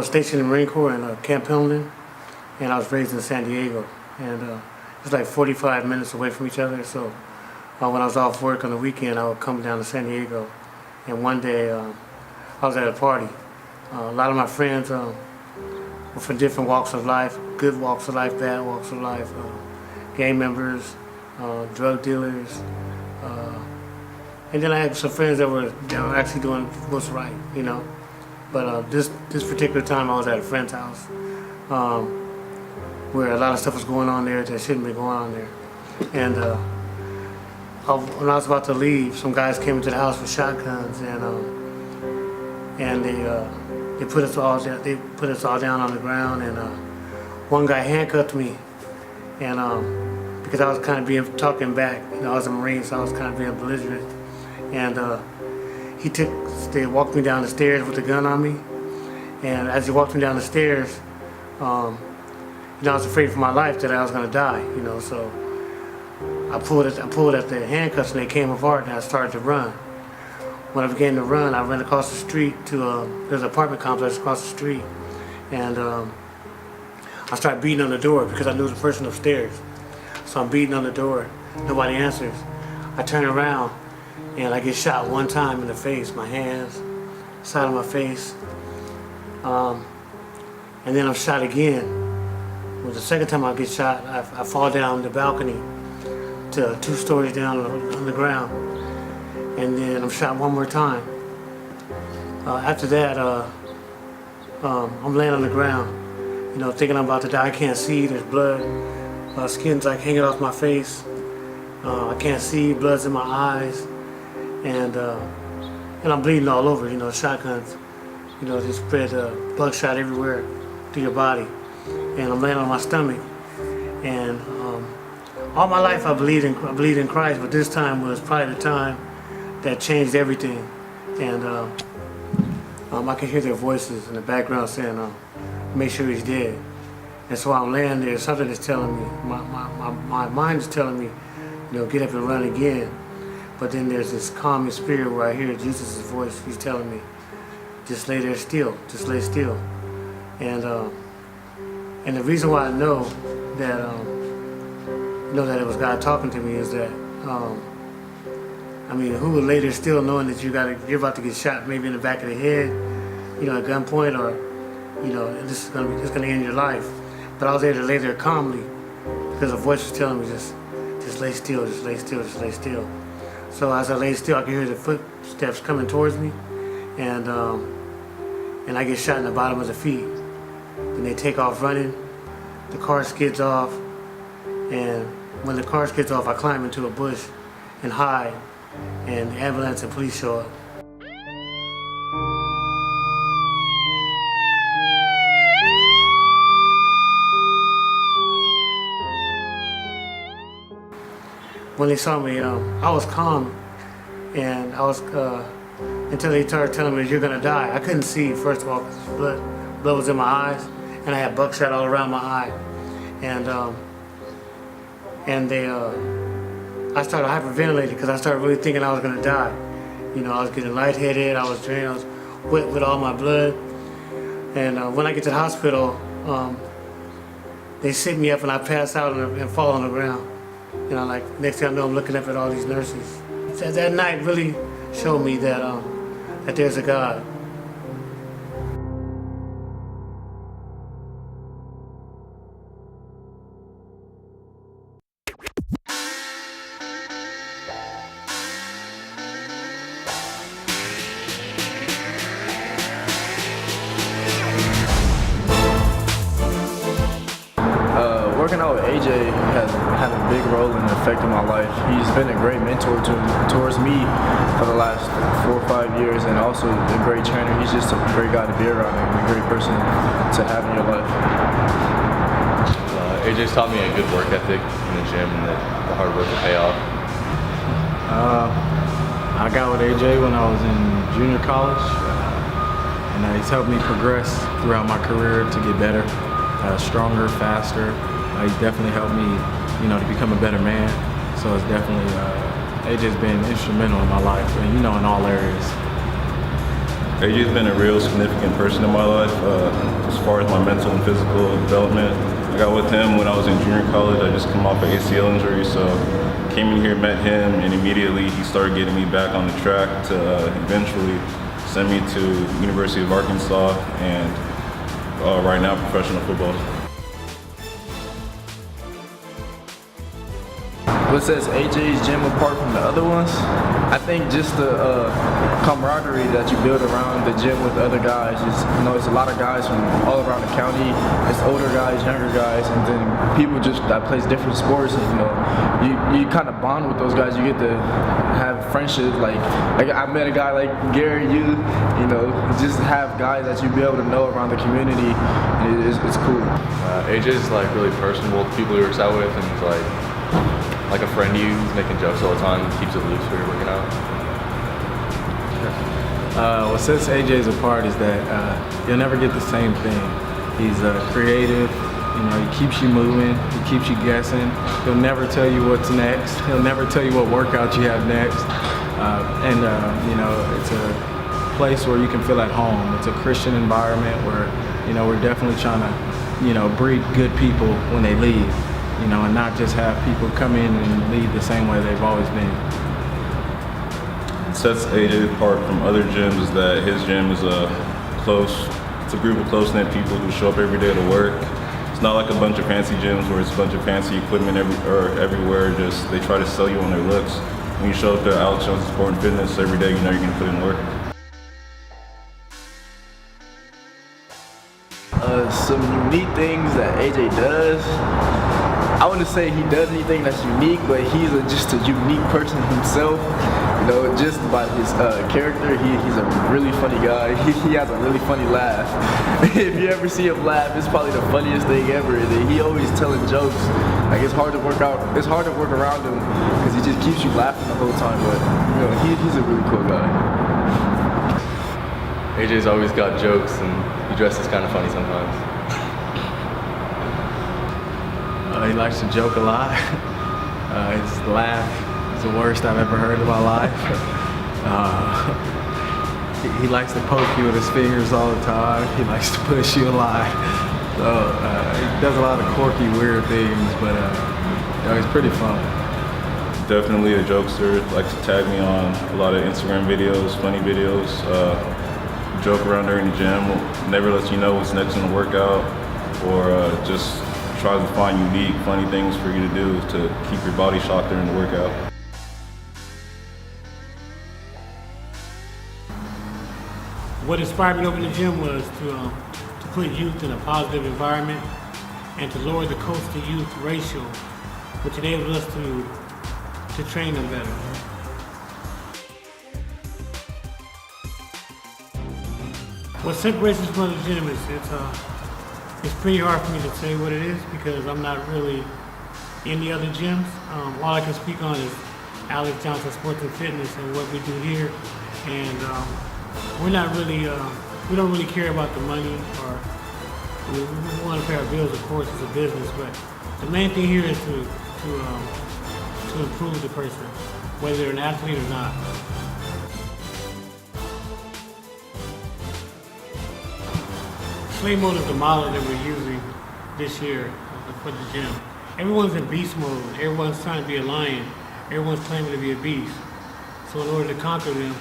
was stationed in the Marine Corps in Camp Pendleton, and I was raised in San Diego. And it's like 45 minutes away from each other. So when I was off work on the weekend, I would come down to San Diego. And one day I was at a party. A lot of my friends were from different walks of life, good walks of life, bad walks of life, gang members, drug dealers. And then I had some friends that were actually doing what's right, you know. But this particular time, I was at a friend's house where a lot of stuff was going on there that shouldn't be going on there. And when I was about to leave, some guys came into the house with shotguns, and they put us all down. They put us all down on the ground, and one guy handcuffed me, and because I was kind of talking back, you know, I was a Marine, so I was kind of being belligerent. And they walked me down the stairs with a gun on me. And as he walked me down the stairs, you know, I was afraid for my life that I was gonna die, you know, so I pulled at the handcuffs and they came apart and I started to run. When I began to run, I ran across the street to, there's an apartment complex across the street. And I started beating on the door because I knew the person upstairs. So I'm beating on the door, nobody answers. I turn around and I get shot one time in the face, my hands, side of my face. And then I'm shot again. Well, the second time I get shot, I fall down the balcony to 2 stories down on the ground. And then I'm shot one more time. After that, I'm laying on the ground, you know, thinking I'm about to die. I can't see, there's blood. Skin's like hanging off my face. I can't see, blood's in my eyes. And I'm bleeding all over, you know, shotguns. You know, they spread buckshot everywhere through your body. And I'm laying on my stomach. And all my life I believed in Christ, but this time was probably the time that changed everything. And I can hear their voices in the background saying, make sure he's dead. And so I'm laying there, something is telling me, my mind is telling me, you know, get up and run again. But then there's this calming spirit where I hear Jesus' voice. He's telling me, just lay there still, just lay still. And the reason why I know that it was God talking to me is that, I mean, who would lay there still knowing that you're about to get shot maybe in the back of the head, you know, at gunpoint, or, you know, it's gonna end your life. But I was able to lay there calmly because a voice was telling me, just lay still, just lay still, just lay still. So as I lay still, I could hear the footsteps coming towards me, and I get shot in the bottom of the feet. Then they take off running, the car skids off, and when the car skids off, I climb into a bush and hide, and the ambulance and police show up. When they saw me, I was calm, and I was until they started telling me you're gonna die. I couldn't see, first of all, because blood was in my eyes, and I had buckshot all around my eye, and I started hyperventilating because I started really thinking I was gonna die. You know, I was getting lightheaded, I was drained, I was wet with all my blood, and when I get to the hospital, they sit me up and I pass out and fall on the ground. You know, like, next thing I know, I'm looking up at all these nurses. That night really showed me that that there's a God. Working out with AJ has had a big role in affecting my life. He's been a great mentor towards me for the last 4 or 5 years, and also a great trainer. He's just a great guy to be around and a great person to have in your life. AJ's taught me a good work ethic in the gym, and the hard work will pay off. I got with AJ when I was in junior college, and he's helped me progress throughout my career to get better, stronger, faster. He's definitely helped me, you know, to become a better man. So it's definitely, AJ's been instrumental in my life, and, you know, in all areas. AJ's been a real significant person in my life. as far as my mental and physical development. I got with him when I was in junior college. I just come off an ACL injury, so came in here, met him, and immediately he started getting me back on the track to eventually send me to University of Arkansas and right now professional football. What sets AJ's gym apart from the other ones? I think just the camaraderie that you build around the gym with other guys. It's a lot of guys from all around the county. It's older guys, younger guys, and then people just that plays different sports. And, you kind of bond with those guys. You get to have friendships. Like I met a guy like Garrett. Just have guys that you be able to know around the community. It's cool. AJ's like really personable with people he works out with, and he's like a friend to you. He's making jokes all the time, keeps it loose when you're working out. What sets AJ's apart is that you'll never get the same thing. He's creative, he keeps you moving, he keeps you guessing. He'll never tell you what's next. He'll never tell you what workout you have next. It's a place where you can feel at home. It's a Christian environment where, we're definitely trying to, breed good people when they leave. And not just have people come in and leave the same way they've always been. What sets AJ apart from other gyms is that his gym is it's a group of close-knit people who show up every day to work. It's not like a bunch of fancy gyms where it's a bunch of fancy equipment everywhere. Just they try to sell you on their looks. When you show up to Alex Jones Sport and Fitness every day, you know you're going to put in work. Some unique things that AJ does. I wouldn't say he does anything that's unique, but he's just a unique person himself. Just by his character, he's a really funny guy. He has a really funny laugh. If you ever see him laugh, it's probably the funniest thing ever. He always telling jokes. Like it's hard to work around him because he just keeps you laughing the whole time. But he's a really cool guy. AJ's always got jokes, and he dresses kind of funny sometimes. He likes to joke a lot. His laugh is the worst I've ever heard in my life. He likes to poke you with his fingers all the time. He likes to push you a lot. So he does a lot of quirky, weird things, but he's pretty fun. Definitely a jokester. Likes to tag me on a lot of Instagram videos, funny videos. Joke around during the gym. Never lets you know what's next in the workout, or just tries to find unique, funny things for you to do to keep your body sharp during the workout. What inspired me to open the gym was to put youth in a positive environment and to lower the coach to youth ratio, which enables us to train them better. What separates us from the gym is it's pretty hard for me to say what it is because I'm not really in the other gyms. All I can speak on is Alex Johnson Sports and Fitness and what we do here. And we're not really, we don't really care about the money, or we want to pay our bills, of course, it's a business, but the main thing here is to improve the person, whether they're an athlete or not. Slave mode is the model that we're using this year for the gym. Everyone's in beast mode. Everyone's trying to be a lion. Everyone's claiming to be a beast. So in order to conquer them,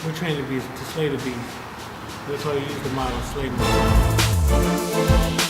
we're trained to slay the beast. That's why we use the model slave mode.